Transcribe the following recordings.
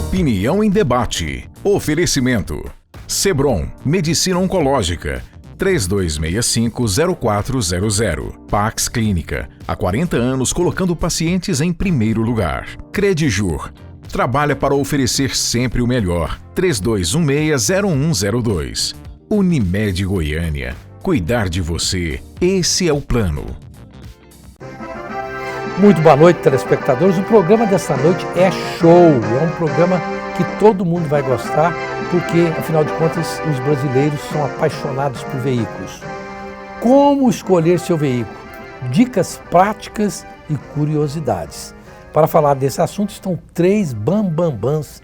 Opinião em debate. Oferecimento. Sebron, Medicina Oncológica. 3265-0400. Pax Clínica. Há 40 anos colocando pacientes em primeiro lugar. Credijur. Trabalha para oferecer sempre o melhor. 3216-0102. Unimed Goiânia. Cuidar de você. Esse é o plano. Muito boa noite, telespectadores. O programa desta noite é show. É um programa que todo mundo vai gostar, porque, afinal de contas, os brasileiros são apaixonados por veículos. Como escolher seu veículo? Dicas práticas e curiosidades. Para falar desse assunto estão três bambambãs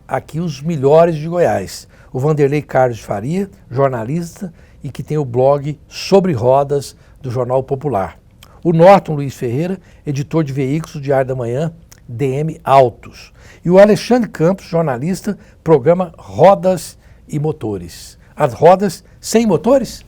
aqui, os melhores de Goiás. O Vanderlei Carlos de Faria, jornalista e que tem o blog Sobre Rodas do Jornal Popular. O Norton Luiz Ferreira, editor de veículos do Diário da Manhã, DM Autos. E o Alexandre Campos, jornalista, programa Rodas e Motores. As rodas sem motores?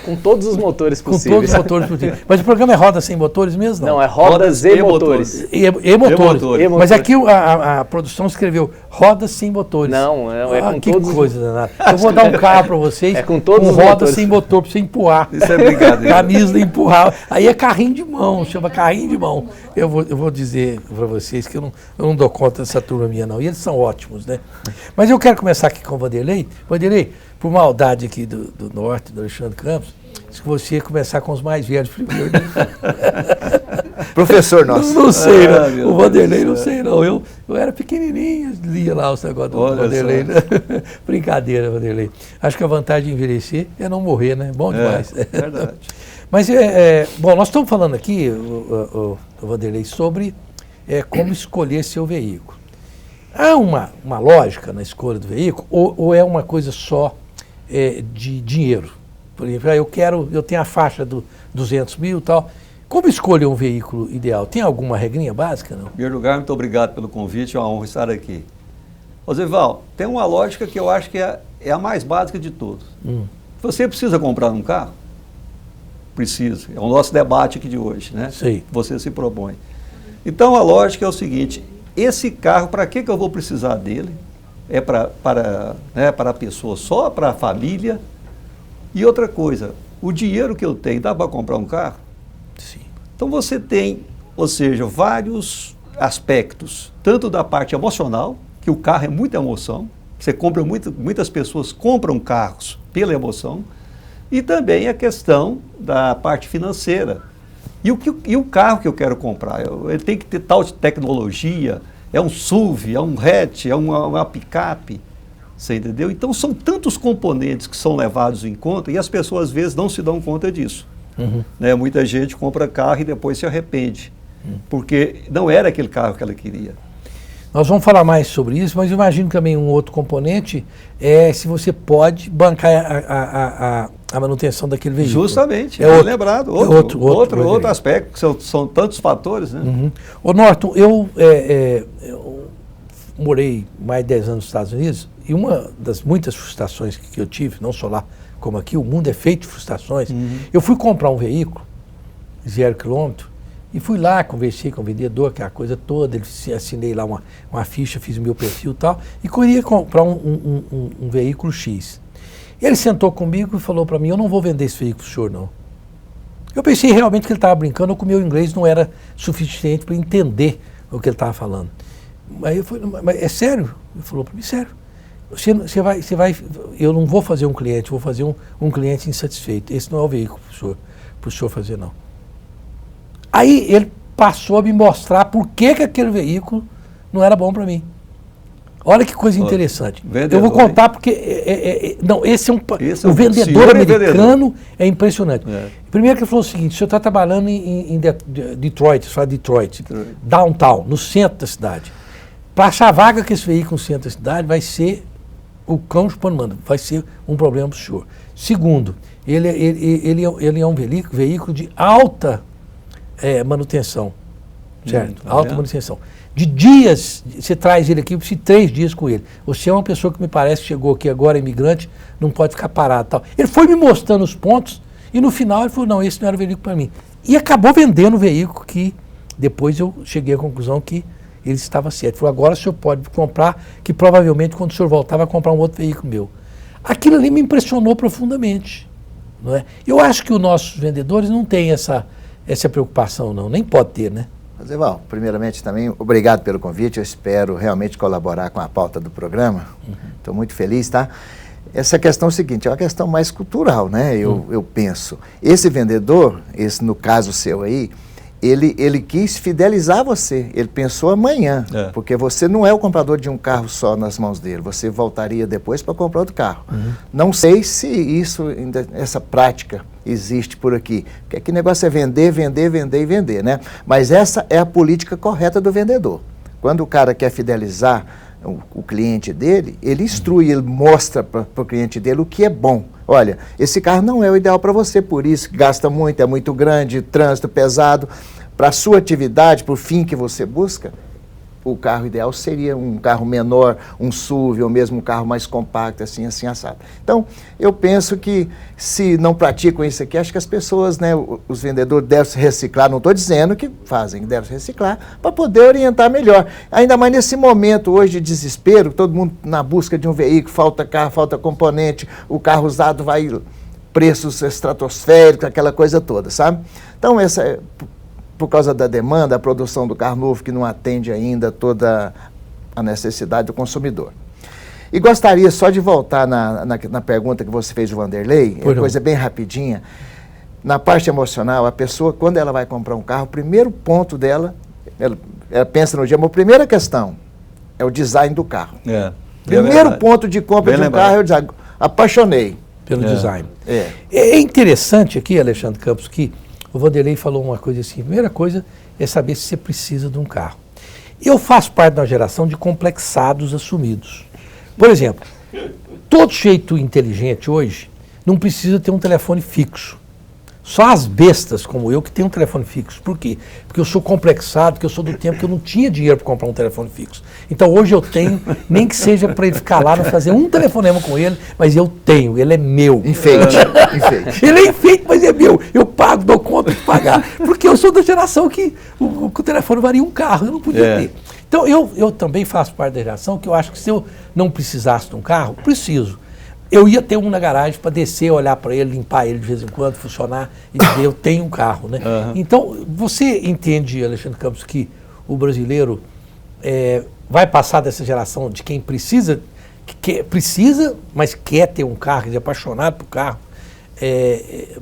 Com todos os motores possíveis. Com todos os motores possíveis. Mas o programa é Rodas sem motores mesmo? Não, é Rodas e Motores. E motores. Mas aqui a produção escreveu Rodas sem motores. Não, é com que todos... Que coisa danada. Eu vou dar um carro para vocês com todos os rodas motores. sem motor, para você empurrar. Isso é brincadeira. Camisa de empurrar. Aí é carrinho de mão, chama carrinho de mão. Eu vou dizer para vocês que eu não dou conta dessa turma minha não. E eles são ótimos, né? Mas eu quero começar aqui com o Vanderlei. Vanderlei, por maldade aqui do Norte, do Alexandre Campos, se você começar com os mais velhos primeiro. Professor nosso. Não sei, não. O Vanderlei não sei, não. Eu era pequenininho, lia lá os negócios do Vanderlei. Né? Brincadeira, Vanderlei. Acho que a vantagem de envelhecer é não morrer, né? Bom demais. É verdade. Mas, bom, nós estamos falando aqui, o Vanderlei, sobre como escolher seu veículo. Há uma lógica na escolha do veículo ou é uma coisa só de dinheiro? Por exemplo, eu tenho a faixa do 200 mil e tal. Como escolher um veículo ideal? Tem alguma regrinha básica? Não? Em primeiro lugar, muito obrigado pelo convite, é uma honra estar aqui. Osival, tem uma lógica que eu acho que é a mais básica de todos. Você precisa comprar um carro? Precisa. É o nosso debate aqui de hoje, né? Sei. Você se propõe. Então, a lógica é o seguinte, esse carro, para que eu vou precisar dele? É para a pessoa só, para a família? E outra coisa, o dinheiro que eu tenho, dá para comprar um carro? Sim. Então você tem, ou seja, vários aspectos, tanto da parte emocional, que o carro é muita emoção, você compra muitas pessoas compram carros pela emoção, e também a questão da parte financeira. E o carro que eu quero comprar? Ele tem que ter tal tecnologia, é um SUV, é um hatch, é uma picape. Você entendeu? Então são tantos componentes que são levados em conta e as pessoas às vezes não se dão conta disso. Né? Muita gente compra carro e depois se arrepende, porque não era aquele carro que ela queria. Nós vamos falar mais sobre isso, mas eu imagino também um outro componente é se você pode bancar a manutenção daquele veículo. Justamente, lembrado. Outro aspecto, que são tantos fatores. Né? Ô Norton, eu morei mais de 10 anos nos Estados Unidos e uma das muitas frustrações que eu tive, não só lá como aqui, o mundo é feito de frustrações. Eu fui comprar um veículo, 0 quilômetro, e fui lá, conversei com o vendedor, aquela coisa toda, assinei lá uma ficha, fiz o meu perfil e tal, e queria comprar um veículo X. Ele sentou comigo e falou para mim, eu não vou vender esse veículo pro senhor, não. Eu pensei realmente que ele estava brincando, ou que o meu inglês não era suficiente para entender o que ele estava falando. Aí eu falei, mas é sério? Ele falou para mim, sério. Você vai, eu não vou fazer um cliente, vou fazer um cliente insatisfeito. Esse não é o veículo para o senhor fazer, não. Aí ele passou a me mostrar por que aquele veículo não era bom para mim. Olha que coisa interessante. Vendedor, eu vou contar porque o vendedor americano é impressionante. Primeiro que ele falou o seguinte, o senhor está trabalhando em Detroit, você fala Detroit, downtown, no centro da cidade. Para achar vaga que esse veículo no centro da cidade vai ser o cão chupando manda, vai ser um problema para o senhor. Segundo, ele é um veículo de alta manutenção, certo? Alta manutenção. De dias, você traz ele aqui, eu preciso de 3 dias com ele. Você é uma pessoa que me parece que chegou aqui agora, imigrante, não pode ficar parado. Tal. Ele foi me mostrando os pontos e no final ele falou, não, esse não era o veículo para mim. E acabou vendendo o veículo que depois eu cheguei à conclusão que Ele estava certo. Ele falou, agora o senhor pode comprar, que provavelmente quando o senhor voltar vai comprar um outro veículo meu. Aquilo ali me impressionou profundamente. Não é? Eu acho que os nossos vendedores não têm essa preocupação, não. Nem pode ter, né? Zeval, primeiramente também, obrigado pelo convite. Eu espero realmente colaborar com a pauta do programa. Estou muito feliz, tá? Essa questão é o seguinte, é uma questão mais cultural, né? Eu penso. Esse vendedor, esse no caso seu aí, ele quis fidelizar você, ele pensou amanhã, porque você não é o comprador de um carro só nas mãos dele, você voltaria depois para comprar outro carro. Não sei se isso, essa prática existe por aqui, porque aqui o negócio é vender, vender, vender e vender, né? Mas essa é a política correta do vendedor. Quando o cara quer fidelizar o cliente dele, ele instrui, ele mostra para o cliente dele o que é bom. Olha, esse carro não é o ideal para você, por isso que gasta muito, é muito grande, trânsito pesado. Para a sua atividade, para o fim que você busca, o carro ideal seria um carro menor, um SUV, ou mesmo um carro mais compacto, assim assado. Então, eu penso que se não praticam isso aqui, acho que as pessoas, né, os vendedores devem se reciclar, não estou dizendo que fazem, devem se reciclar, para poder orientar melhor. Ainda mais nesse momento hoje de desespero, todo mundo na busca de um veículo, falta carro, falta componente, o carro usado vai preços estratosféricos, aquela coisa toda, sabe? Então, por causa da demanda, a produção do carro novo que não atende ainda toda a necessidade do consumidor. E gostaria só de voltar na pergunta que você fez do Vanderlei, é uma coisa bem rapidinha. Na parte emocional, a pessoa, quando ela vai comprar um carro, o primeiro ponto dela, ela pensa no dia, mas a primeira questão é o design do carro. Primeiro ponto de compra de um carro é o design. Apaixonei. Pelo design. É interessante aqui, Alexandre Campos, que o Vanderlei falou uma coisa assim, a primeira coisa é saber se você precisa de um carro. Eu faço parte de uma geração de complexados assumidos. Por exemplo, todo jeito inteligente hoje não precisa ter um telefone fixo. Só as bestas como eu que tem um telefone fixo. Por quê? Porque eu sou complexado, porque eu sou do tempo que eu não tinha dinheiro para comprar um telefone fixo. Então hoje eu tenho, nem que seja para ele ficar lá, não fazer um telefonema com ele, mas eu tenho, ele é meu. Enfeite. Ele é enfeite, mas é meu. Eu pago, dou conta de pagar. Porque eu sou da geração que o telefone varia um carro, eu não podia ter. Então eu também faço parte da geração que eu acho que se eu não precisasse de um carro, preciso. Eu ia ter um na garagem para descer, olhar para ele, limpar ele de vez em quando, funcionar e dizer, eu tenho um carro, né? Então, você entende, Alexandre Campos, que o brasileiro vai passar dessa geração de quem precisa, mas quer ter um carro, é apaixonado por carro,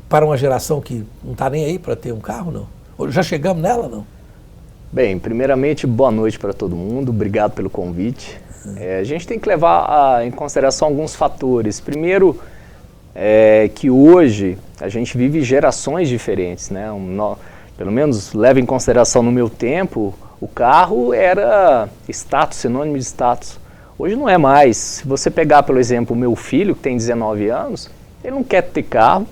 para uma geração que não está nem aí para ter um carro, não? Já chegamos nela, não? Bem, primeiramente, boa noite para todo mundo, obrigado pelo convite. A gente tem que levar em consideração alguns fatores. Primeiro, que hoje a gente vive gerações diferentes, né? Pelo menos leva em consideração no meu tempo, o carro era status, sinônimo de status. Hoje não é mais. Se você pegar, pelo exemplo, o meu filho, que tem 19 anos, ele não quer ter carro,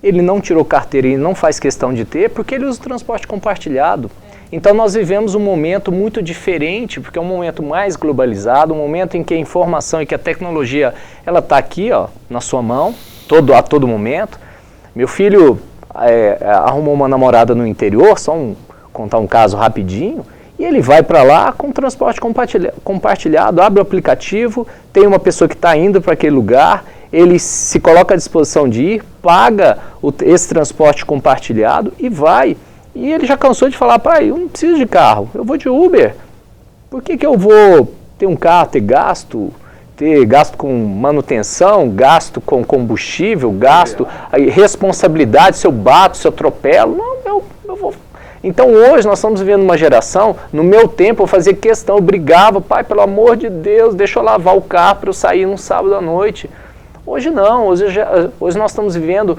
ele não tirou carteira e não faz questão de ter, porque ele usa o transporte compartilhado. Então nós vivemos um momento muito diferente, porque é um momento mais globalizado, um momento em que a informação e que a tecnologia, ela está aqui, ó, na sua mão, a todo momento. Meu filho arrumou uma namorada no interior, contar um caso rapidinho, e ele vai para lá com transporte compartilhado, abre o aplicativo, tem uma pessoa que está indo para aquele lugar, ele se coloca à disposição de ir, paga esse transporte compartilhado e vai. E ele já cansou de falar, pai, eu não preciso de carro, eu vou de Uber. Por que eu vou ter um carro, ter gasto com manutenção, gasto com combustível, responsabilidade, se eu bato, se eu atropelo? Não, eu vou. Então hoje nós estamos vivendo uma geração, no meu tempo eu fazia questão, eu brigava, pai, pelo amor de Deus, deixa eu lavar o carro para eu sair num sábado à noite. Hoje não, hoje nós estamos vivendo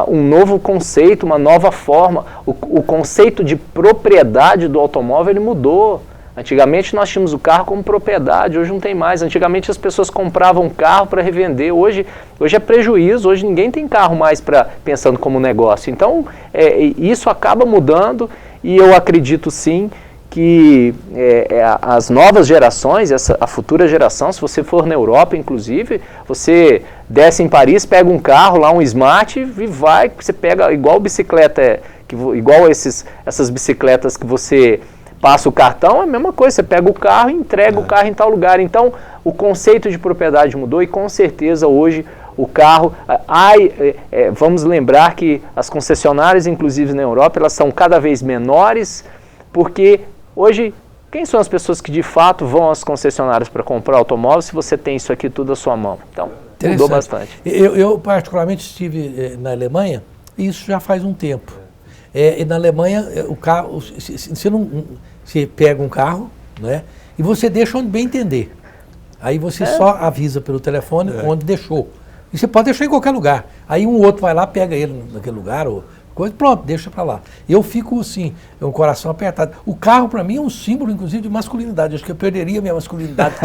um novo conceito, uma nova forma. O conceito de propriedade do automóvel ele mudou. Antigamente nós tínhamos o carro como propriedade, hoje não tem mais. Antigamente as pessoas compravam carro para revender, hoje é prejuízo, hoje ninguém tem carro mais pensando como negócio. Então isso acaba mudando e eu acredito sim que as novas gerações, a futura geração, se você for na Europa, inclusive, você desce em Paris, pega um carro lá, um Smart, e vai, você pega igual bicicleta, igual essas bicicletas que você passa o cartão, é a mesma coisa, você pega o carro e entrega o carro em tal lugar. Então, o conceito de propriedade mudou e com certeza hoje o carro... vamos lembrar que as concessionárias, inclusive na Europa, elas são cada vez menores, porque hoje, quem são as pessoas que de fato vão às concessionárias para comprar automóvel se você tem isso aqui tudo à sua mão? Então, mudou bastante. Eu particularmente estive na Alemanha, e isso já faz um tempo. E na Alemanha, o carro, você pega um carro, né, e você deixa onde bem entender. Aí você só avisa pelo telefone onde deixou. E você pode deixar em qualquer lugar. Aí um outro vai lá, pega ele naquele lugar, ou coisa, pronto, deixa pra lá. Eu fico assim, um coração apertado. O carro para mim é um símbolo, inclusive, de masculinidade. Acho que eu perderia a minha masculinidade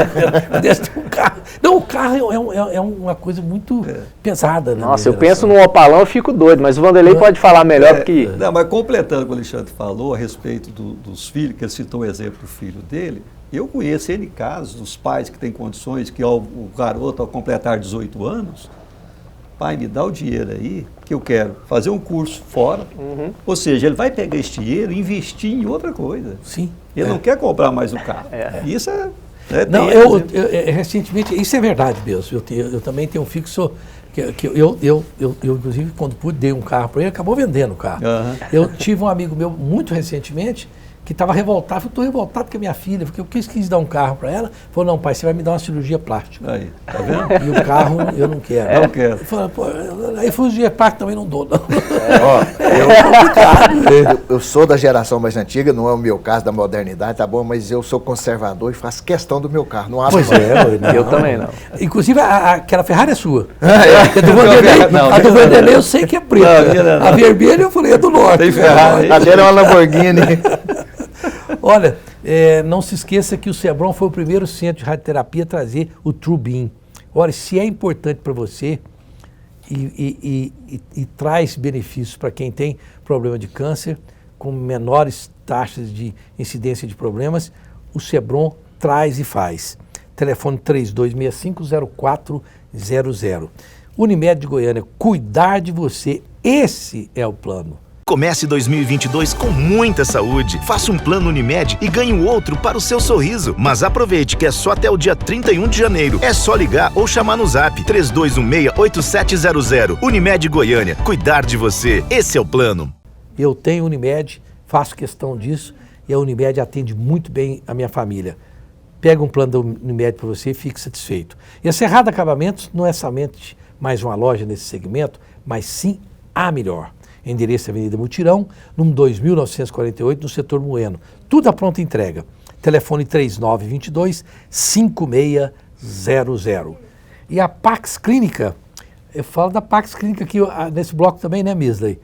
desse um carro. Não, o carro é uma coisa muito pesada. Nossa, eu penso num Opalão, eu fico doido, mas o Vanderlei pode falar melhor porque... Não, mas completando o que o Alexandre falou a respeito dos filhos, que ele citou o exemplo do filho dele, eu conheço N casos dos pais que têm condições, que o garoto, ao completar 18 anos, pai, me dá o dinheiro aí, que eu quero fazer um curso fora. Ou seja, ele vai pegar esse dinheiro e investir em outra coisa. Sim. Ele não quer comprar mais o carro. Isso não, recentemente, isso é verdade mesmo. Eu também tenho um fixo que eu inclusive, quando pude, dei um carro para ele, acabou vendendo o carro. Eu tive um amigo meu, muito recentemente, que estava revoltado. Eu estou revoltado com a minha filha, porque eu quis dar um carro para ela. Falou, não, pai, você vai me dar uma cirurgia plástica. Aí, tá vendo? E o carro eu não quero. Não quero. Aí cirurgia plástica também não dou, não. Eu sou da geração mais antiga, não é o meu caso da modernidade, tá bom? Mas eu sou conservador e faço questão do meu carro. Não abro eu também não. Inclusive, aquela Ferrari é sua. A do Vanderlei eu sei que é preta. A vermelha eu falei, é do norte. Tem Ferrari. A dele é uma Lamborghini. Olha, não se esqueça que o Sebron foi o primeiro centro de radioterapia a trazer o TrueBeam. Olha, se é importante para você e traz benefícios para quem tem problema de câncer, com menores taxas de incidência de problemas, o Sebron traz e faz. Telefone 3265-0400. Unimed de Goiânia, cuidar de você, esse é o plano. Comece 2022 com muita saúde. Faça um plano Unimed e ganhe o outro para o seu sorriso. Mas aproveite que é só até o dia 31 de janeiro. É só ligar ou chamar no zap 3216-8700. Unimed Goiânia. Cuidar de você. Esse é o plano. Eu tenho Unimed, faço questão disso e a Unimed atende muito bem a minha família. Pega um plano da Unimed para você e fique satisfeito. E a Cerrado Acabamentos não é somente mais uma loja nesse segmento, mas sim a melhor. Endereço Avenida Mutirão, número 2948, no setor Moeno. Tudo à pronta entrega. Telefone 3922-5600. E a Pax Clínica, eu falo da Pax Clínica aqui nesse bloco também, né, Misley?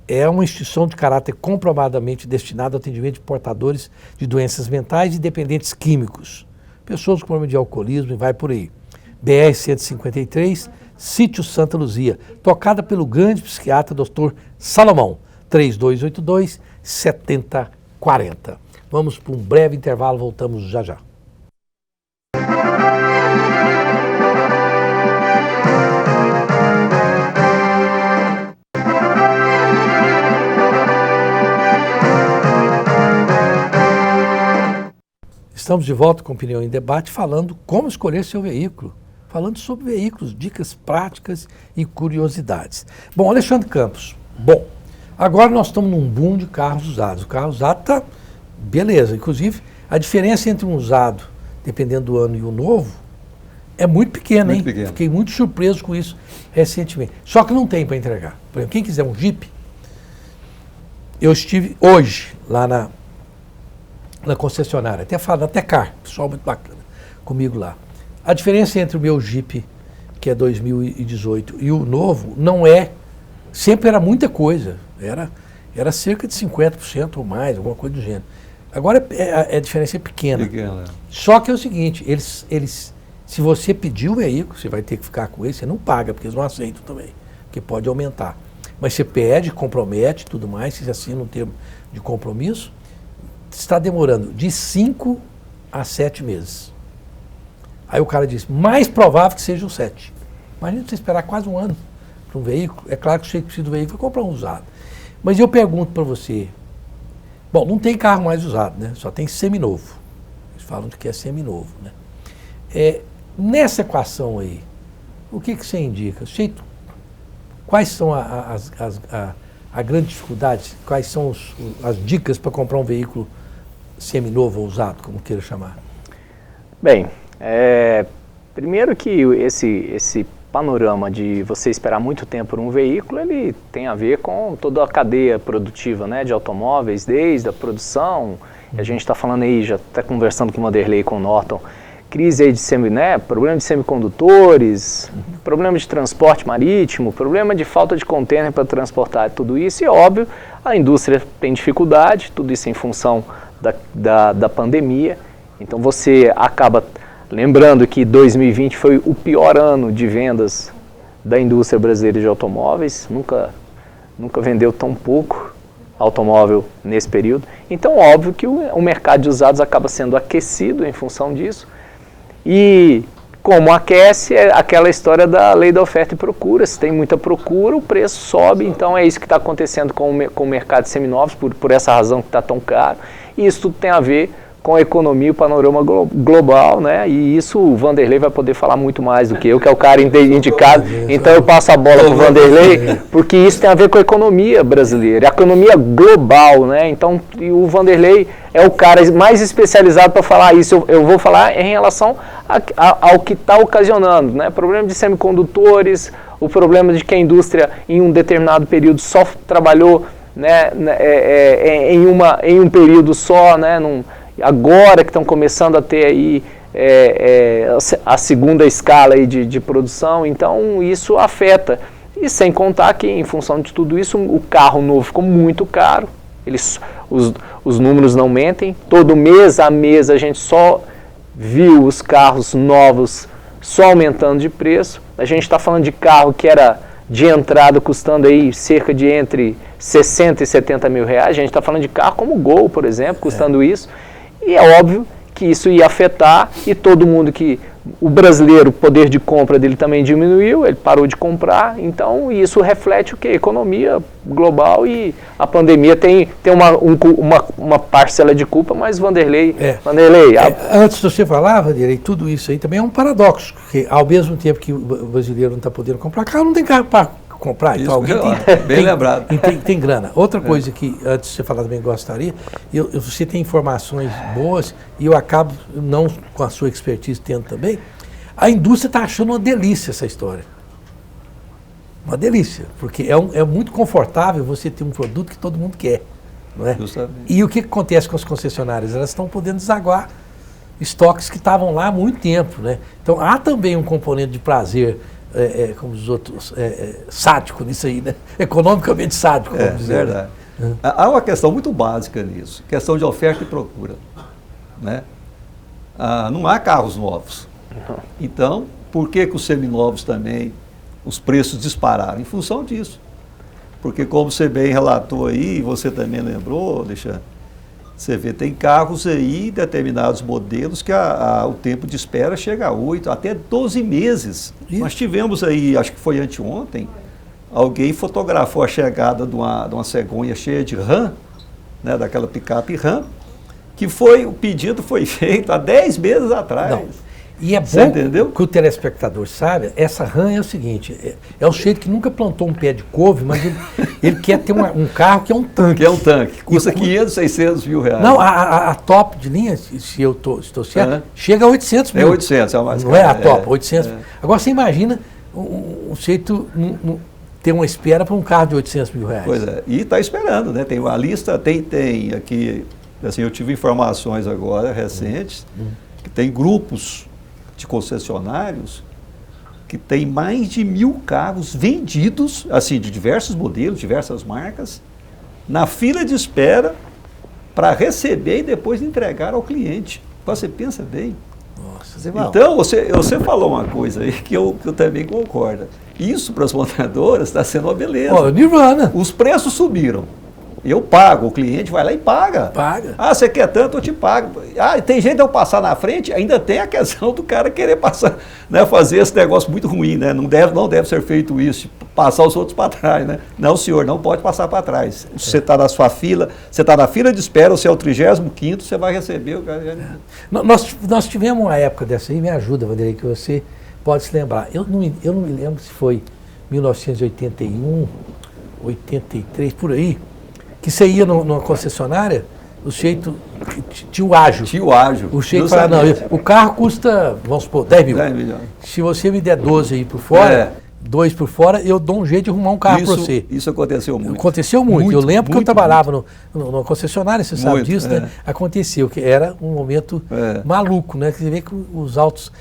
É uma instituição de caráter comprovadamente destinada ao atendimento de portadores de doenças mentais e dependentes químicos. Pessoas com problema de alcoolismo e vai por aí. BR-153, Sítio Santa Luzia, tocada pelo grande psiquiatra Dr. Salomão, 3282-7040. Vamos para um breve intervalo, voltamos já já. Estamos de volta com Opinião em Debate, falando como escolher seu veículo. Falando sobre veículos, dicas práticas e curiosidades. Bom, Alexandre Campos, agora nós estamos num boom de carros usados. O carro usado está beleza. Inclusive, a diferença entre um usado, dependendo do ano, e o novo, é muito pequena, hein? Fiquei muito surpreso com isso recentemente. Só que não tem para entregar. Por exemplo, quem quiser um Jeep, eu estive hoje lá na concessionária, até Car, pessoal muito bacana, comigo lá. A diferença entre o meu Jeep, que é 2018, e o novo, não é, sempre era muita coisa, era cerca de 50% ou mais, alguma coisa do gênero. Agora a diferença é pequena. Só que é o seguinte, eles, se você pedir o veículo, você vai ter que ficar com ele, você não paga, porque eles não aceitam também, porque pode aumentar. Mas você pede, compromete, tudo mais, se assina um termo de compromisso, está demorando de 5 a 7 meses. Aí o cara diz, mais provável que seja o 7. Imagina você esperar quase um ano para um veículo. É claro que você precisa do veículo vai comprar um usado. Mas eu pergunto para você, Bom, não tem carro mais usado, né? Só tem seminovo. Eles falam que é seminovo, né? Nessa equação aí, o que você indica? Quais são a grande dificuldade? Quais são as dicas para comprar um veículo seminovo ou usado, como queira chamar? Bem, primeiro que esse panorama de você esperar muito tempo por um veículo, ele tem a ver com toda a cadeia produtiva, né, de automóveis, desde a produção, a gente está falando aí, já está conversando com o Vanderlei e com o Norton, crise aí de problema de semicondutores, problema de transporte marítimo, problema de falta de contêiner para transportar tudo isso, e óbvio, a indústria tem dificuldade, tudo isso em função da pandemia, então você acaba lembrando que 2020 foi o pior ano de vendas da indústria brasileira de automóveis, nunca vendeu tão pouco automóvel nesse período. Então, óbvio que o mercado de usados acaba sendo aquecido em função disso. E como aquece, é aquela história da lei da oferta e procura. Se tem muita procura, o preço sobe. Então, é isso que está acontecendo com o mercado de seminovos, por essa razão que está tão caro. E isso tudo tem a ver com a economia e o panorama global, né? E isso o Vanderlei vai poder falar muito mais do que eu, que é o cara indicado. Então eu passo a bola para o Vanderlei, porque isso tem a ver com a economia brasileira, a economia global, né? Então o Vanderlei é o cara mais especializado para falar isso. Eu vou falar em relação ao que está ocasionando, né? Problema de semicondutores, o problema de que a indústria em um determinado período só trabalhou, né, em um período só, né? Agora que estão começando a ter aí a segunda escala aí de produção, então isso afeta. E sem contar que, em função de tudo isso, o carro novo ficou muito caro, os números não mentem, todo mês a mês a gente só viu os carros novos só aumentando de preço. A gente está falando de carro que era de entrada custando aí cerca de entre 60 e 70 mil reais, a gente está falando de carro como o Gol, por exemplo, custando isso. E é óbvio que isso ia afetar e todo mundo o brasileiro, o poder de compra dele também diminuiu, ele parou de comprar, então isso reflete o que? Economia global e a pandemia tem uma parcela de culpa, mas Vanderlei... Antes de você falar, Vanderlei, tudo isso aí também é um paradoxo, porque ao mesmo tempo que o brasileiro não está podendo comprar carro, não tem carro para comprar, isso, então alguém bem lembrado. Tem grana. Outra coisa que, antes de você falar também gostaria, você tem informações boas e eu acabo, não com a sua expertise tendo também, a indústria está achando uma delícia essa história. Uma delícia, porque é muito confortável você ter um produto que todo mundo quer, não é? Justamente. E o que acontece com as concessionárias? Elas estão podendo desaguar estoques que estavam lá há muito tempo, né? Então há também um componente de prazer, como os outros, sádico nisso aí, né? Economicamente sádico, vamos dizer. Verdade. Há uma questão muito básica nisso, questão de oferta e procura, né? Não há carros novos. Então, por que os seminovos também, os preços dispararam? Em função disso. Porque como você bem relatou aí, você também lembrou, Alexandre, você vê, tem carros aí, determinados modelos, que o tempo de espera chega a 8, até 12 meses. Isso. Nós tivemos aí, acho que foi anteontem, alguém fotografou a chegada de uma cegonha cheia de RAM, né, daquela picape RAM, que o pedido foi feito há 10 meses atrás. Não. E é bom que o telespectador saiba, essa RAM é o seguinte, é o sujeito que nunca plantou um pé de couve, mas ele quer ter um carro que é um tanque. Que é um tanque, custa 500, 600 mil reais. Não, a top de linha, se eu estou certo, chega a 800 mil. É 800, é a mais cara. Não é a top, 800. Agora você imagina um sujeito ter uma espera para um carro de 800 mil reais. Pois é, e está esperando, né? Tem uma lista, tem aqui, assim, eu tive informações agora recentes, que tem grupos de concessionários que tem mais de 1.000 carros vendidos, assim, de diversos modelos, diversas marcas, na fila de espera para receber e depois entregar ao cliente. Você pensa bem. Nossa, então, você falou uma coisa aí que eu também concordo. Isso para as montadoras está sendo uma beleza. Nirvana. Os preços subiram. Eu pago, o cliente vai lá e paga. Paga. Ah, você quer tanto, eu te pago. Ah, tem jeito de eu passar na frente, ainda tem a questão do cara querer passar, né, fazer esse negócio muito ruim, né? Não deve ser feito isso, passar os outros para trás, né? Não, senhor, não pode passar para trás. Você está na sua fila, você está na fila de espera, você é o 35º, você vai receber o cara. Nós tivemos uma época dessa aí, me ajuda, Vanderlei, que você pode se lembrar. Eu não me lembro se foi 1981, 83, por aí, que você ia numa concessionária, o sujeito tinha o ágio. Tinha o ágio. O sujeito falava, não, o carro custa, vamos supor, 10 mil. 10 milhões. Se você me der 12 aí por fora, 2 por fora, eu dou um jeito de arrumar um carro para você. Isso aconteceu muito. Aconteceu muito. Eu lembro que eu trabalhava numa concessionária, você sabe disso, né? Aconteceu, que era um momento maluco, né? Que você vê que os altos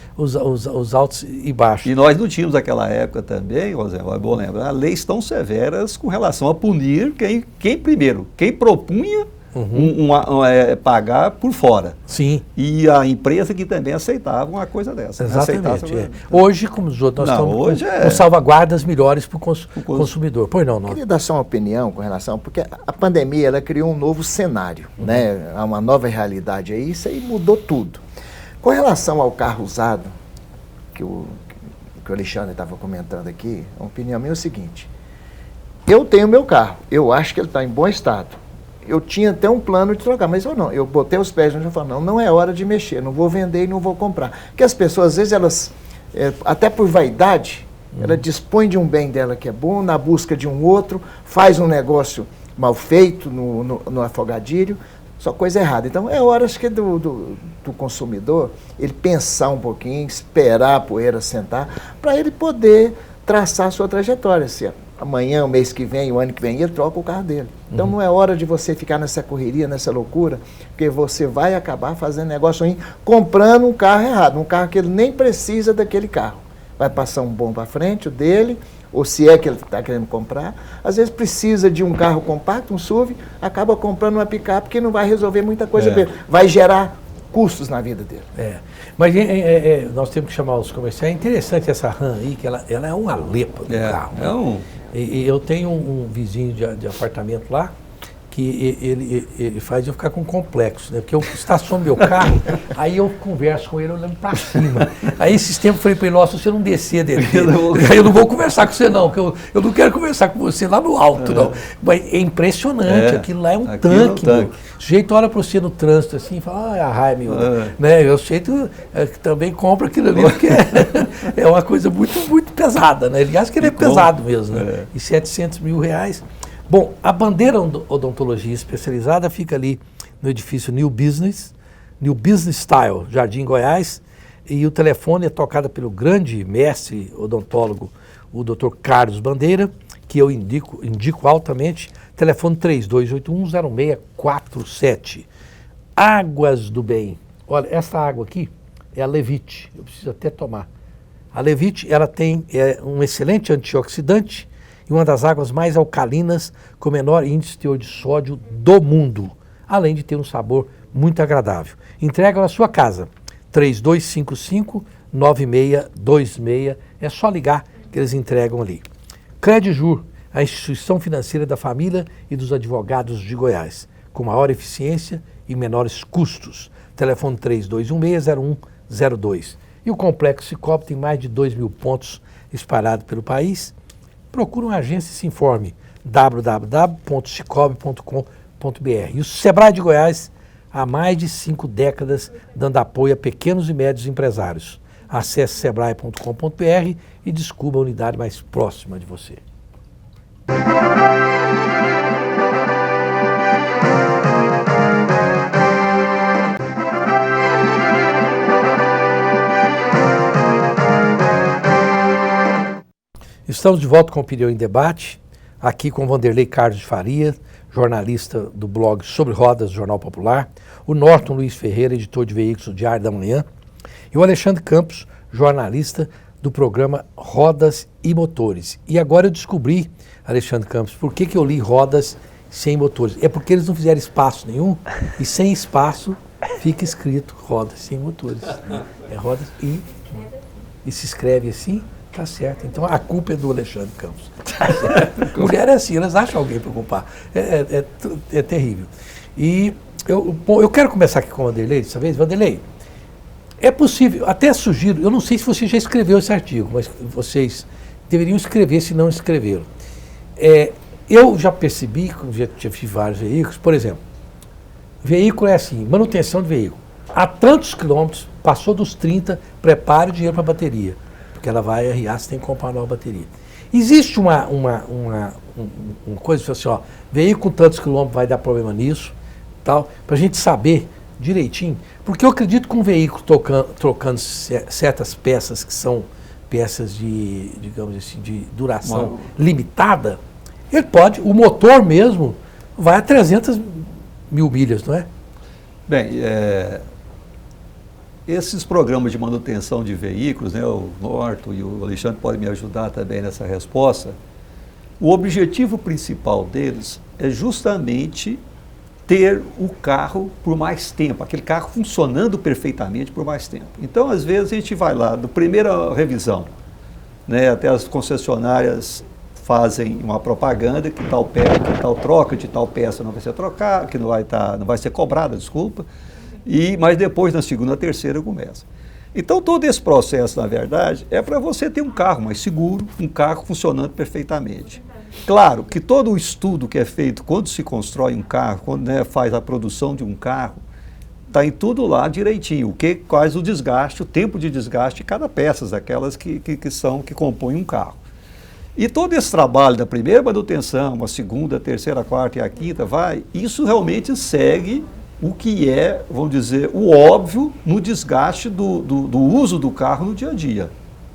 e baixos. E nós não tínhamos naquela época também, José, é bom lembrar, leis tão severas com relação a punir quem propunha pagar por fora. Sim. E a empresa que também aceitava uma coisa dessa. Exatamente. Hoje, como os outros, nós estamos com salvaguardas melhores para o consumidor. Pois não, Queria dar só uma opinião com relação, porque a pandemia ela criou um novo cenário, né? Há uma nova realidade aí, isso aí mudou tudo. Com relação ao carro usado, que o Alexandre estava comentando aqui, a opinião minha é o seguinte: eu tenho meu carro, eu acho que ele está em bom estado. Eu tinha até um plano de trocar, mas eu botei os pés no chão e falei, não é hora de mexer, não vou vender e não vou comprar. Porque as pessoas, às vezes, elas, até por vaidade, ela dispõe de um bem dela que é bom, na busca de um outro, faz um negócio mal feito no afogadilho, só coisa errada. Então, é hora, acho que, do consumidor, ele pensar um pouquinho, esperar a poeira sentar, para ele poder traçar a sua trajetória. Se amanhã, o mês que vem, o ano que vem, ele troca o carro dele. Então não é hora de você ficar nessa correria, nessa loucura, porque você vai acabar fazendo negócio ruim, comprando um carro errado, um carro que ele nem precisa daquele carro. Vai passar um bom para frente, o dele, ou se é que ele está querendo comprar. Às vezes precisa de um carro compacto, um SUV, acaba comprando uma picape que não vai resolver muita coisa dele. Vai gerar custos na vida dele. Mas nós temos que chamar os comerciais. É interessante essa RAM aí, que ela é uma lepa do carro. Né? E eu tenho um vizinho de apartamento lá, que ele faz eu ficar com complexo, né? Porque eu estaciono meu carro, aí eu converso com ele olhando para cima. Aí esses tempos eu falei para ele, nossa, se você não descer dele, eu não vou conversar com você não, porque eu não quero conversar com você lá no alto, não. Mas é impressionante, aquilo lá é um tanque. O sujeito olha para você no trânsito assim e fala, a raia meu, né? O sujeito também compra aquilo ali, porque é uma coisa muito, muito pesada, né? Ele acha que ele é pesado mesmo, né? E R$700 mil. Bom, a Bandeira Odontologia Especializada fica ali no edifício New Business Style, Jardim Goiás, e o telefone é tocado pelo grande mestre odontólogo, o Dr. Carlos Bandeira, que eu indico altamente, telefone 3281-0647. Águas do Bem. Olha, essa água aqui é a Levite, eu preciso até tomar. A Levite, ela tem um excelente antioxidante, e uma das águas mais alcalinas com menor índice de teor de sódio do mundo, além de ter um sabor muito agradável. Entrega na sua casa, 3255-9626, é só ligar que eles entregam ali. Credijur, a instituição financeira da família e dos advogados de Goiás, com maior eficiência e menores custos. Telefone 3216-0102. E o Complexo Cicobi tem mais de 2.000 pontos espalhados pelo país. Procure uma agência e se informe, www.cicobi.com.br. E o Sebrae de Goiás, há mais de 5 décadas, dando apoio a pequenos e médios empresários. Acesse sebrae.com.br e descubra a unidade mais próxima de você. Estamos de volta com o Opinião em Debate, aqui com Vanderlei Carlos de Faria, jornalista do blog Sobre Rodas, Jornal Popular, o Norton Luiz Ferreira, editor de veículos do Diário da Manhã, e o Alexandre Campos, jornalista do programa Rodas e Motores. E agora eu descobri, Alexandre Campos, por que eu li Rodas sem Motores. É porque eles não fizeram espaço nenhum, e sem espaço fica escrito Rodas sem Motores. É Rodas e se escreve assim. Tá certo. Então a culpa é do Alexandre Campos. Tá certo. Mulher é assim, elas acham alguém para culpar. É terrível. E eu quero começar aqui com o Vanderlei dessa vez. Vanderlei, é possível, até sugiro, eu não sei se você já escreveu esse artigo, mas vocês deveriam escrever se não escreveram. Eu já percebi, já fiz vários veículos, por exemplo, veículo é assim, manutenção de veículo. A tantos quilômetros, passou dos 30, prepare o dinheiro para a bateria, porque ela vai arriar, você tem que comprar uma nova bateria. Existe uma coisa assim, ó, veículo com tantos quilômetros vai dar problema nisso, tal, para a gente saber direitinho, porque eu acredito que um veículo trocando certas peças que são peças de, digamos assim, de duração limitada, ele pode, o motor mesmo, vai a 300 mil milhas, não é? Bem, esses programas de manutenção de veículos, né, o Norton e o Alexandre podem me ajudar também nessa resposta, o objetivo principal deles é justamente ter o carro por mais tempo, aquele carro funcionando perfeitamente por mais tempo. Então, às vezes, a gente vai lá, na primeira revisão, né, até as concessionárias fazem uma propaganda que tal troca de tal peça não vai ser trocada, que não vai ser cobrada, desculpa, mas depois, na segunda, terceira, começa. Então, todo esse processo, na verdade, é para você ter um carro mais seguro, um carro funcionando perfeitamente. Claro que todo o estudo que é feito quando se constrói um carro, quando faz a produção de um carro, está em tudo lá direitinho, quais o desgaste, o tempo de desgaste de cada peça, daquelas que compõem um carro. E todo esse trabalho da primeira manutenção, a segunda, a terceira, a quarta e a quinta, isso realmente segue o que é, vamos dizer, o óbvio no desgaste do uso do carro no dia a dia.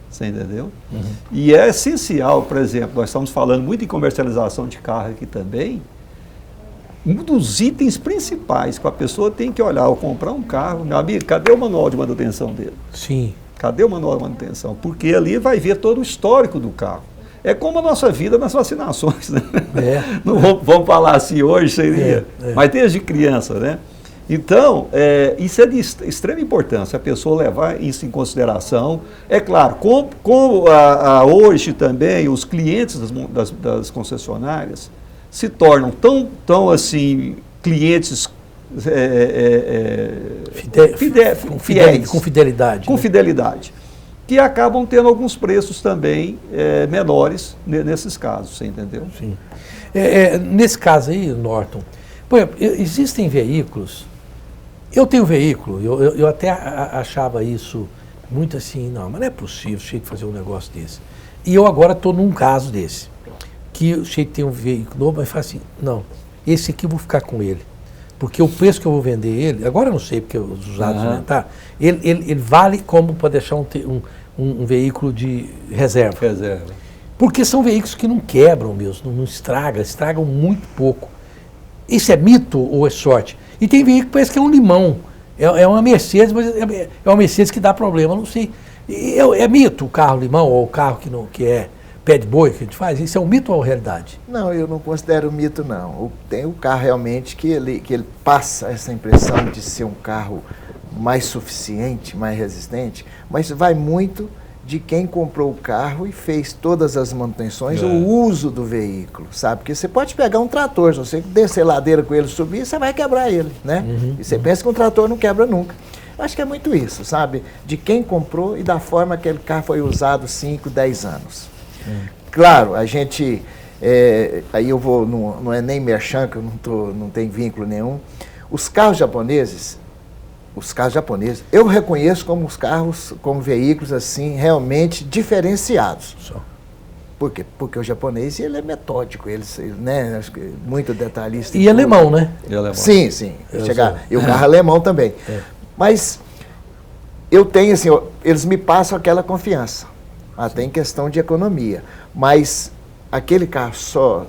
Você entendeu? Uhum. E é essencial, por exemplo, nós estamos falando muito em comercialização de carro aqui também, um dos itens principais que a pessoa tem que olhar ao comprar um carro, meu amigo, cadê o manual de manutenção dele? Sim. Cadê o manual de manutenção? Porque ali vai ver todo o histórico do carro. É como a nossa vida nas vacinações, né? Não vamos falar assim hoje, seria, mas desde criança, né? Então, isso é de extrema importância, a pessoa levar isso em consideração. É claro, como hoje também os clientes das concessionárias se tornam tão assim, clientes fiéis, com fidelidade. Com fidelidade, que acabam tendo alguns preços também menores nesses casos, você entendeu? Sim. Nesse caso aí, Norton, por exemplo, existem veículos. Eu tenho veículo, eu até achava isso muito assim, não, mas não é possível o Sheik fazer um negócio desse. E eu agora estou num caso desse, que o Sheik tem um veículo novo, mas fala assim, não, esse aqui eu vou ficar com ele. Porque o preço que eu vou vender ele, agora eu não sei, porque os usados aumentaram, ele vale como para deixar um veículo de reserva. Porque são veículos que não quebram mesmo, não estragam muito pouco. Isso é mito ou é sorte? E tem veículo que parece que é um limão. É uma Mercedes, mas é uma Mercedes que dá problema, não sei. É mito o carro limão ou o carro que é pé de boi que a gente faz? Isso é um mito ou realidade? Não, eu não considero mito, não. Tem o carro realmente que ele passa essa impressão de ser um carro mais suficiente, mais resistente, mas vai muito de quem comprou o carro e fez todas as manutenções, o uso do veículo, sabe? Porque você pode pegar um trator, se você descer ladeira com ele, subir, você vai quebrar ele, né? E você pensa que um trator não quebra nunca. Acho que é muito isso, sabe? De quem comprou e da forma que aquele carro foi usado 5, 10 anos. Claro, a gente, aí eu vou, não é nem merchan, que eu não tenho vínculo nenhum. Os carros japoneses, eu reconheço como veículos assim, realmente diferenciados. Por quê? Porque o japonês, ele é metódico, ele, né, acho que muito detalhista. E alemão, né? Sim. E o carro alemão também. Mas eu tenho assim, eles me passam aquela confiança, até em questão de economia. Mas aquele carro só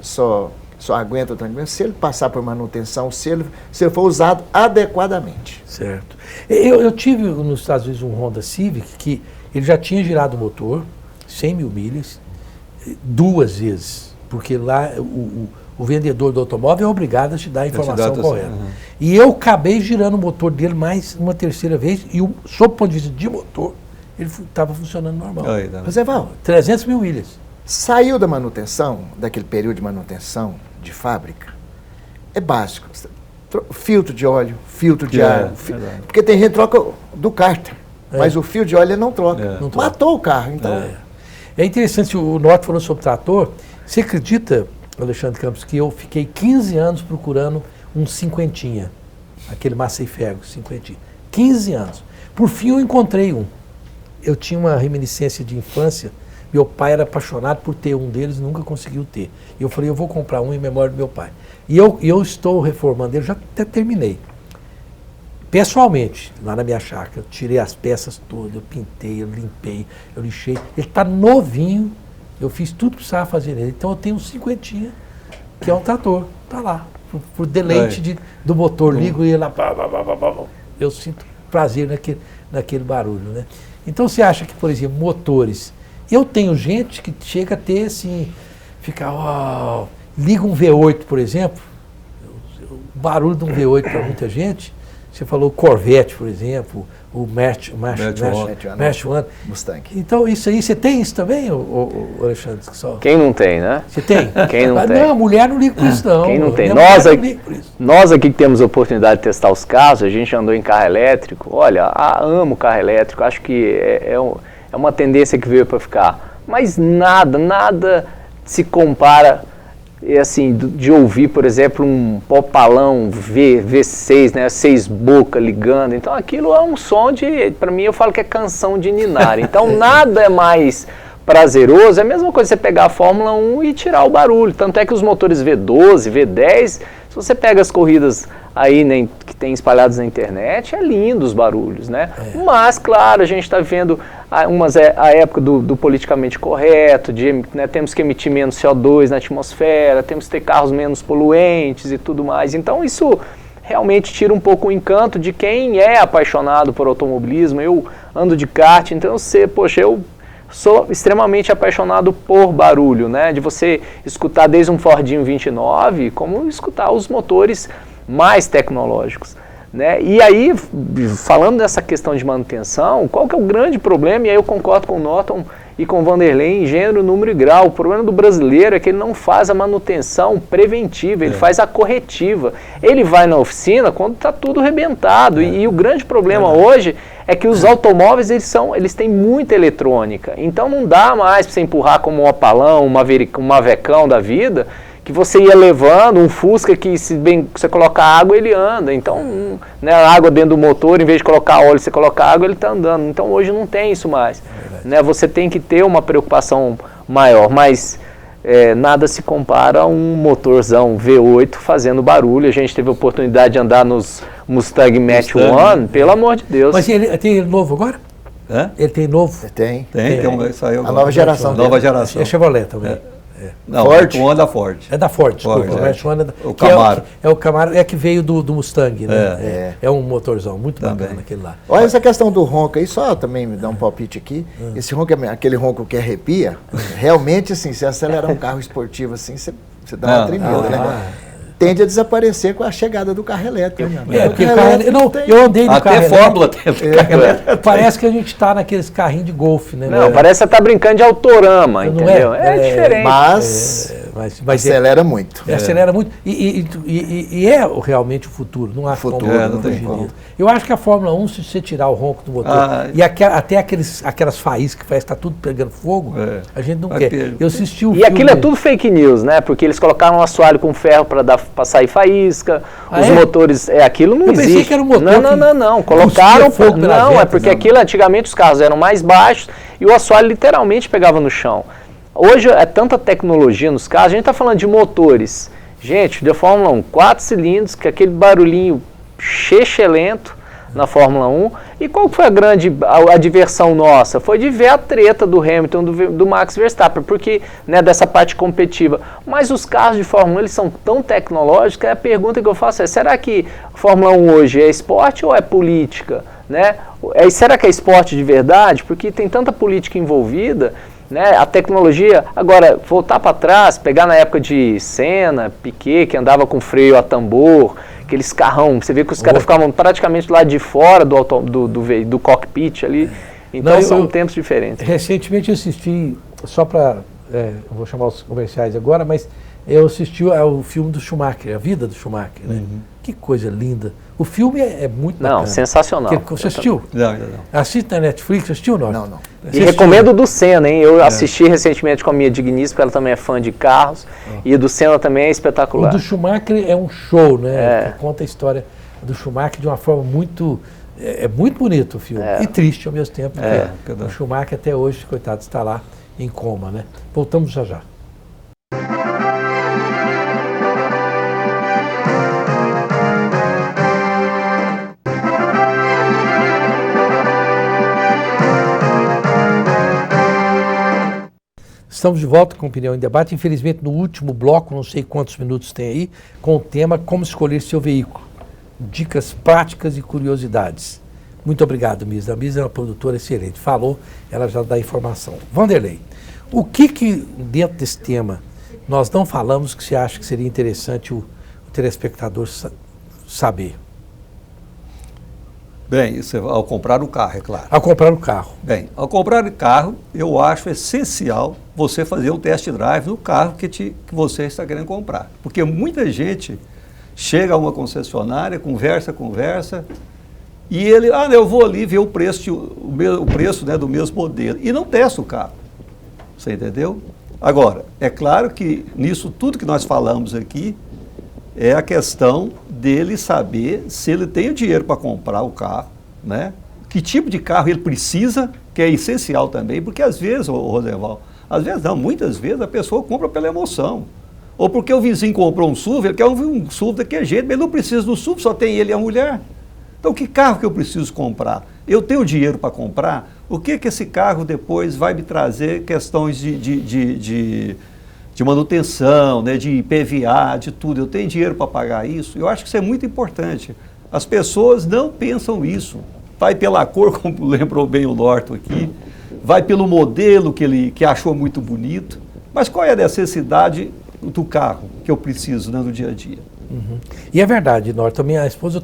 aguenta tranquilo se ele passar por manutenção, se ele for usado adequadamente. Certo. Eu tive nos Estados Unidos um Honda Civic que ele já tinha girado o motor, 100 mil milhas, 2 vezes, porque lá o vendedor do automóvel é obrigado a te dar a informação correta. E eu acabei girando o motor dele mais uma terceira vez, e sob o ponto de vista de motor, ele estava funcionando normal. Aí, tá. José Val, 300 mil milhas. saiu da manutenção, daquele período de manutenção de fábrica, é básico. Filtro de óleo, filtro de ar. Verdade. Porque tem gente que troca do cárter, mas o fio de óleo ele não troca. Não troca. Matou o carro, então. É interessante, o Norton falou sobre trator. Você acredita, Alexandre Campos, que eu fiquei 15 anos procurando um cinquentinha, aquele Massey Ferguson, cinquentinha. 15 anos. Por fim eu encontrei um. Eu tinha uma reminiscência de infância, meu pai era apaixonado por ter um deles e nunca conseguiu ter. E eu falei, eu vou comprar um em memória do meu pai. E eu estou reformando ele, já até terminei. Pessoalmente, lá na minha chácara, eu tirei as peças todas, eu pintei, eu limpei, eu lixei. Ele está novinho, eu fiz tudo que precisava fazer nele. Então eu tenho um cinquentinha, que é um trator, está lá, por deleite do motor, ligo e ele lá, eu sinto prazer naquele barulho, né? Então você acha que, por exemplo, motores, eu tenho gente que chega a ter assim, fica, liga um V8, por exemplo, o barulho de um V8 para muita gente, você falou Corvette, por exemplo, o March One. Mustang. Então, isso aí, você tem isso também, o Alexandre? Quem não tem, né? Você tem? Quem não tem? Não, a mulher não liga por isso, não. Quem não tem? Nós aqui que temos a oportunidade de testar os carros, a gente andou em carro elétrico, olha, amo carro elétrico, acho que é uma tendência que veio para ficar. Mas nada se compara, assim, de ouvir, por exemplo, um Opalão V6, né, 6 boca ligando. Então aquilo é um som para mim eu falo que é canção de ninar. Então nada é mais prazeroso, é a mesma coisa você pegar a Fórmula 1 e tirar o barulho. Tanto é que os motores V12, V10, se você pega as corridas aí que tem espalhadas na internet, é lindo os barulhos, né? Mas, claro, a gente está vivendo a época do politicamente correto, né, temos que emitir menos CO2 na atmosfera, temos que ter carros menos poluentes e tudo mais. Então isso realmente tira um pouco o encanto de quem é apaixonado por automobilismo. Eu ando de kart, então eu sou extremamente apaixonado por barulho, né? De você escutar desde um Fordinho 29, como escutar os motores mais tecnológicos, né? E aí, falando dessa questão de manutenção, qual que é o grande problema? E aí eu concordo com o Norton e com o Vanderlei em gênero, número e grau. O problema do brasileiro é que ele não faz a manutenção preventiva, ele faz a corretiva. Ele vai na oficina quando está tudo arrebentado. E o grande problema hoje é que os automóveis eles têm muita eletrônica. Então não dá mais para você empurrar como um Opalão, um Mavecão da vida, que você ia levando, um Fusca que se você colocar água, ele anda. Então, né, a água dentro do motor, em vez de colocar óleo, você coloca água, ele está andando. Então hoje não tem isso mais. Né? Você tem que ter uma preocupação maior, mas nada se compara a um motorzão V8 fazendo barulho. A gente teve a oportunidade de andar nos Mustang Mach-1, pelo amor de Deus. Mas ele tem novo agora? Ele tem novo? Tem. Saiu a nova geração. Nova geração. É Chevrolet também. Não, Ford? O da Ford. É da Ford, desculpa. O Camaro. O Camaro, que veio do Mustang, né? É um motorzão muito bacana aquele lá. Olha essa questão do ronco aí, só também me dá um palpite aqui. Esse ronco, aquele ronco que arrepia, realmente, assim, se acelerar um carro esportivo assim, você dá uma tremida, né? Tende a desaparecer com a chegada do carro elétrico. Eu andei no carro elétrico. Fórmula tem carro elétrico. Parece que a gente está naqueles carrinhos de golfe, né? Não, parece que você está brincando de Autorama, entendeu? É diferente. Mas acelera muito. Acelera muito. E é realmente o futuro. Não há futuro, não tem como. Eu acho que a Fórmula 1, se você tirar o ronco do motor e até aquelas faíscas que parece que está tudo pegando fogo, a gente não quer. Eu assisti o filme. E aquilo é tudo fake news, né? Porque eles colocaram um assoalho com ferro para sair faísca, os motores, aquilo não existe. Eu pensei que era um motor não, colocaram fogo pela venta, porque aquilo antigamente os carros eram mais baixos e o assoalho literalmente pegava no chão. Hoje é tanta tecnologia nos carros, a gente está falando de motores. Gente, da Fórmula 1, 4 cilindros, com aquele barulhinho lento na Fórmula 1. E qual foi a diversão nossa? Foi de ver a treta do Hamilton, do Max Verstappen, porque, né, dessa parte competitiva. Mas os carros de Fórmula 1, eles são tão tecnológicos, que a pergunta que eu faço é, será que a Fórmula 1 hoje é esporte ou é política? Né? Será que é esporte de verdade? Porque tem tanta política envolvida, né? A tecnologia. Agora, voltar para trás, pegar na época de Senna, Piquet, que andava com freio a tambor, aqueles carrão, você vê que os caras ficavam praticamente lá de fora do cockpit ali. Então são tempos diferentes. Recentemente eu assisti, só para, eu vou chamar os comerciais agora, mas eu assisti ao filme do Schumacher, A Vida do Schumacher, né? Que coisa linda. O filme é muito bacana. Não, sensacional. Você assistiu? Não. Assiste na Netflix, assistiu ou Não. E recomendo o do Senna, hein? Eu assisti recentemente com a minha digníssima, ela também é fã de carros, e o do Senna também é espetacular. O do Schumacher é um show, né? Que conta a história do Schumacher de uma forma muito... É muito bonito o filme. E triste ao mesmo tempo, porque o Schumacher até hoje, coitado, está lá em coma, né? Voltamos já já. Estamos de volta com Opinião em Debate. Infelizmente, no último bloco, não sei quantos minutos tem aí, com o tema Como Escolher Seu Veículo. Dicas práticas e curiosidades. Muito obrigado, Misa. A Misa é uma produtora excelente. Falou, ela já dá informação. Vanderlei, o que dentro desse tema nós não falamos que você acha que seria interessante o telespectador saber? Bem, isso ao comprar um carro, é claro. Ao comprar um carro. Bem, ao comprar um carro, eu acho essencial você fazer um test drive no carro que você está querendo comprar. Porque muita gente chega a uma concessionária, conversa, e ele, eu vou ali ver o preço, né, do mesmo modelo. E não testa o carro. Você entendeu? Agora, é claro que nisso tudo que nós falamos aqui, é a questão dele saber se ele tem o dinheiro para comprar o carro, né? Que tipo de carro ele precisa, que é essencial também, porque às vezes, Rosenval, muitas vezes a pessoa compra pela emoção. Ou porque o vizinho comprou um SUV, ele quer um SUV daquele jeito, mas ele não precisa do SUV, só tem ele e a mulher. Então, que carro que eu preciso comprar? Eu tenho dinheiro para comprar? O que esse carro depois vai me trazer questões de manutenção, né, de IPVA, de tudo. Eu tenho dinheiro para pagar isso? Eu acho que isso é muito importante. As pessoas não pensam isso. Vai pela cor, como lembrou bem o Norton aqui, vai pelo modelo que achou muito bonito, mas qual é a necessidade do carro que eu preciso, né, no dia a dia? E é verdade, Norton, minha esposa,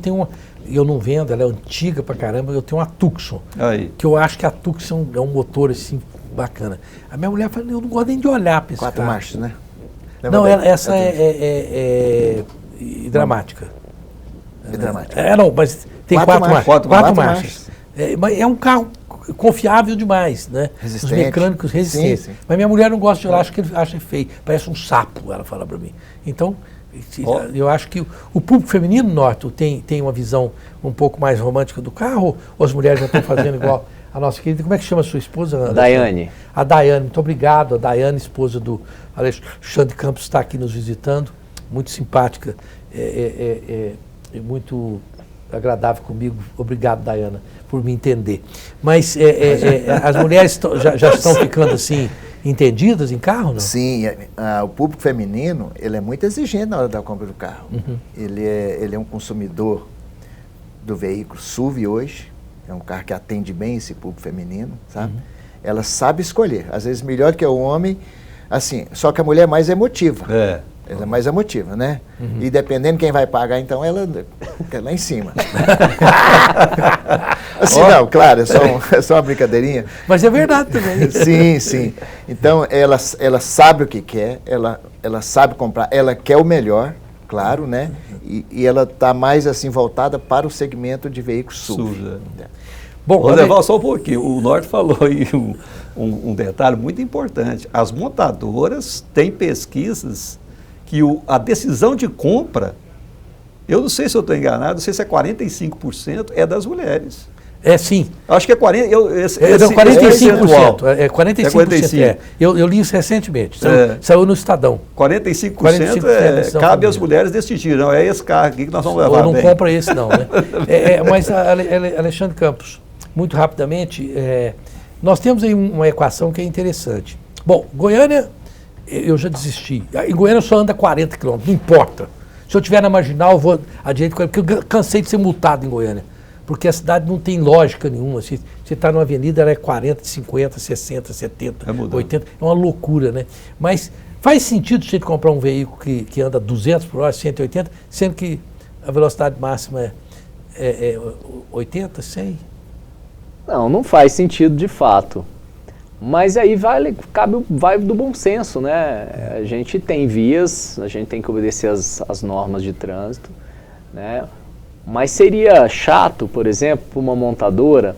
eu não vendo, ela é antiga pra caramba, eu tenho uma Tucson, que eu acho que a Tucson é um motor assim, bacana. A minha mulher fala, eu não gosto nem de olhar para esse 4 carro. marchas, né? Não, essa é dramática. É dramática. Não, mas tem 4 marchas. 4 marchas. Mas é um carro confiável demais, né? Resistente. Os mecânicos resistentes. Sim. Mas minha mulher não gosta de olhar, acho que ele acha feio. Parece um sapo, ela fala para mim. Então, eu acho que o público feminino, Norton, tem uma visão um pouco mais romântica do carro, ou as mulheres já estão fazendo igual a nossa querida? Como é que chama a sua esposa? Daiane. A Daiane, muito obrigado. A Daiane, esposa do Alexandre Campos, está aqui nos visitando, muito simpática, muito agradável comigo. Obrigado, Daiana, por me entender. Mas as mulheres já estão ficando assim, entendidas em carro, não? Sim, o público feminino, ele é muito exigente na hora da compra do carro. Ele é um consumidor do veículo SUV hoje, é um carro que atende bem esse público feminino, sabe? Ela sabe escolher, às vezes melhor que o homem, assim, só que a mulher é mais emotiva. Ela é mais emotiva, né? E dependendo quem vai pagar, então, ela é lá em cima. Assim, não, claro, é só uma brincadeirinha. Mas é verdade também. Sim. Então, ela sabe o que quer, ela sabe comprar, ela quer o melhor, claro, né? E ela está mais, assim, voltada para o segmento de veículos SUV. Bom, vou levar só um pouquinho. O Norton falou aí um detalhe muito importante. As montadoras têm pesquisas que a decisão de compra, eu não sei se eu estou enganado, não sei se é 45%, é das mulheres. É sim. Acho que é 40%. 45%. É 45%. Eu li isso recentemente. Saiu no Estadão. 45% cabe às mulheres decidir. Não, é esse carro aqui que nós vamos levar. Ou não compra esse não, né? Mas, Alexandre Campos, muito rapidamente, nós temos aí uma equação que é interessante. Bom, Goiânia, eu já desisti. Em Goiânia só anda 40 quilômetros, não importa. Se eu estiver na Marginal, eu vou adiante, porque eu cansei de ser multado em Goiânia. Porque a cidade não tem lógica nenhuma. Se você está numa avenida, ela é 40, 50, 60, 70, 80. É uma loucura, né? Mas faz sentido você comprar um veículo que anda 200 por hora, 180, sendo que a velocidade máxima é 80, 100? Não faz sentido de fato. Mas aí vai do bom senso, né? A gente tem vias, a gente tem que obedecer as normas de trânsito, né? Mas seria chato, por exemplo, para uma montadora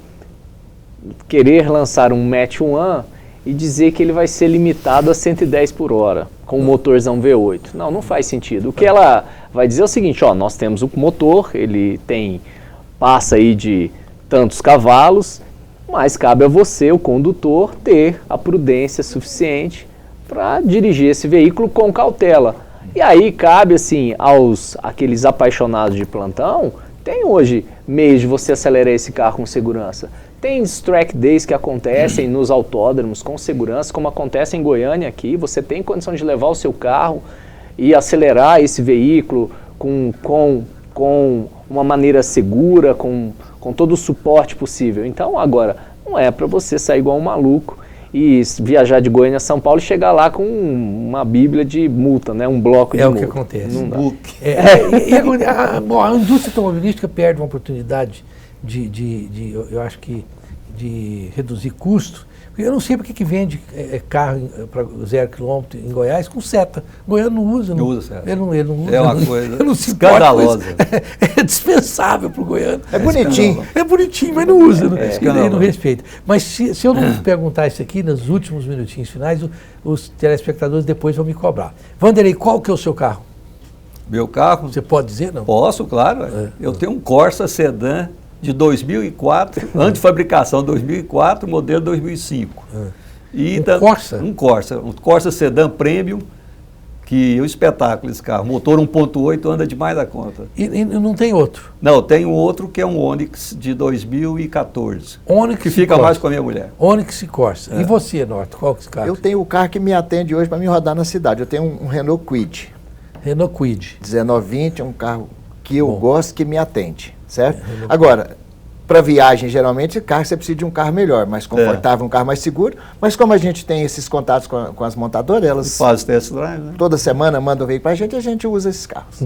querer lançar um Match One e dizer que ele vai ser limitado a 110 por hora, com um motorzão V8. Não faz sentido. O que ela vai dizer é o seguinte, ó, nós temos o motor, ele passa aí de tantos cavalos, mas cabe a você, o condutor, ter a prudência suficiente para dirigir esse veículo com cautela. E aí cabe, assim, aqueles apaixonados de plantão, tem hoje meios de você acelerar esse carro com segurança. Tem track days que acontecem nos autódromos com segurança, como acontece em Goiânia aqui. Você tem condição de levar o seu carro e acelerar esse veículo com uma maneira segura, com todo o suporte possível. Então, agora, não é para você sair igual um maluco e viajar de Goiânia a São Paulo e chegar lá com uma bíblia de multa, né? Um bloco de multa. É o que acontece. Não dá. A indústria automobilística perde uma oportunidade eu acho que de reduzir custos. Eu não sei porque que vende carro para 0 km em Goiás com seta. O goiano não usa. Não usa seta. Ele não usa. É uma coisa não escandalosa. É dispensável para o goiano. É bonitinho. É bonitinho, mas não usa. Ele não respeita. Mas se eu não perguntar isso aqui nos últimos minutinhos finais, os telespectadores depois vão me cobrar. Vanderlei, qual que é o seu carro? Meu carro? Você pode dizer, não? Posso, claro. Eu tenho um Corsa sedã de 2004, antes de fabricação 2004, modelo 2005. Corsa? Um Corsa sedã Premium, que é um espetáculo esse carro. Motor 1.8 anda demais da conta. E não tem outro? Não, tem um outro que é um Onix de 2014. Onix que fica mais com a minha mulher. Onix e Corsa. E você, Norton, qual que é esse carro? Eu tenho o carro que me atende hoje para me rodar na cidade. Eu tenho um Renault Kwid. Renault Kwid. 1920, é um carro que eu gosto, que me atende, certo? Agora, para viagem, geralmente, carro você precisa de um carro melhor, mais confortável, um carro mais seguro. Mas como a gente tem esses contatos com as montadoras, elas faz test drive, né? Toda semana mandam veículo para a gente usa esses carros.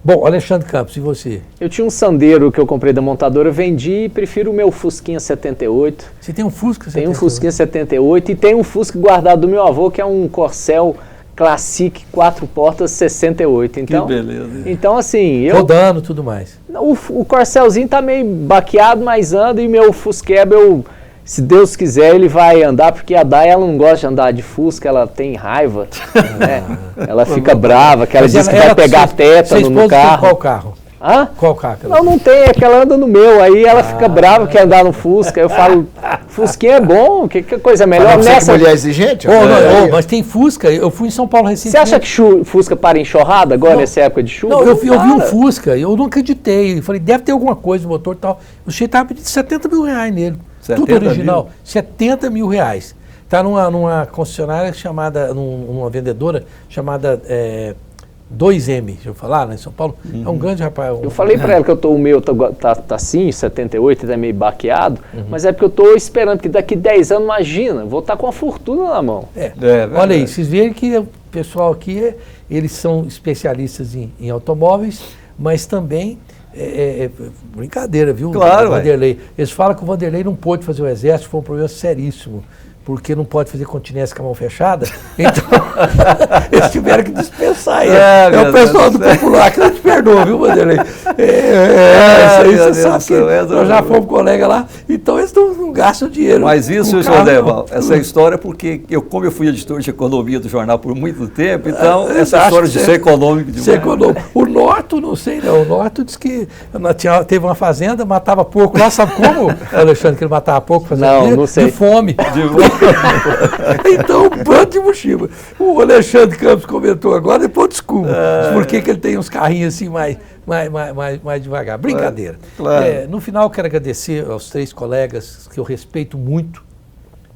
Bom, Alexandre Campos, e você? Eu tinha um Sandero que eu comprei da montadora, vendi e prefiro o meu Fusquinha 78. Você tem um Fusca 78? Tem um Fusquinha 78 e tem um Fusca guardado do meu avô, que é um Corcel Classic 4 portas 68. Então, que beleza. Então, assim... Rodando e tudo mais. O Corcelzinho tá meio baqueado, mas anda, e meu Fusqueba, se Deus quiser, ele vai andar, porque a Day, ela não gosta de andar de Fusca, ela tem raiva, né? Ela fica brava, que ela diz que vai pegar tétano no carro. Qual carro? Hã? Qual carro? Não tem, é que ela anda no meu, aí ela fica brava, quer andar no Fusca. Eu falo, Fusquinha é bom, que coisa melhor nessa... mulher exigente? Mas tem Fusca, eu fui em São Paulo recentemente. Você acha que Fusca para enxurrada agora, nessa época de chuva? Não, eu vi um Fusca, eu não acreditei, eu falei, deve ter alguma coisa no motor e tal. O chefe estava pedindo 70 mil reais nele, tudo original, 70 mil reais. Está numa concessionária chamada, numa vendedora chamada... 2M, deixa eu falar, né, em São Paulo, é um grande rapaz. Eu falei para ela que o meu tá assim, 78, tá meio baqueado, mas é porque eu estou esperando que daqui 10 anos, imagina, vou estar com uma fortuna na mão. Olha aí, vocês veem que o pessoal aqui, eles são especialistas em automóveis, mas também, brincadeira, viu? Claro, Vanderlei. Eles falam que o Vanderlei não pôde fazer o exército, foi um problema seríssimo. Porque não pode fazer continência com a mão fechada, então eles tiveram que dispensar ele. É o pessoal do Popular que não te perdoa, viu, Vanderlei? Isso aí você sabe que nós já fomos colega lá, então eles não gastam dinheiro. Mas isso, José Deval, essa história porque como eu fui editor de economia do jornal por muito tempo, então essa história de ser econômico demais. Ser econômico. O Norton, não sei não, o Norton disse que teve uma fazenda, matava porco lá, sabe como, Alexandre, que ele matava porco fazendo não sei. De fome. Então, bando de mochila. O Alexandre Campos comentou agora, depois desculpa. Por que ele tem uns carrinhos assim mais devagar? Brincadeira. Claro. No final, eu quero agradecer aos 3 colegas que eu respeito muito.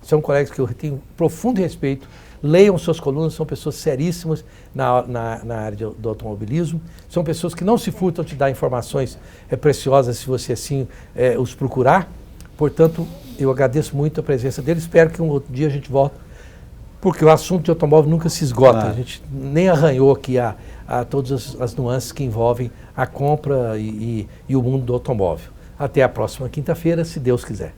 São colegas que eu tenho profundo respeito. Leiam suas colunas, são pessoas seríssimas na área do automobilismo. São pessoas que não se furtam de dar informações preciosas se você assim os procurar. Portanto, eu agradeço muito a presença deles, espero que um outro dia a gente volte, porque o assunto de automóvel nunca se esgota, a gente nem arranhou aqui a todas as nuances que envolvem a compra e o mundo do automóvel. Até a próxima quinta-feira, se Deus quiser.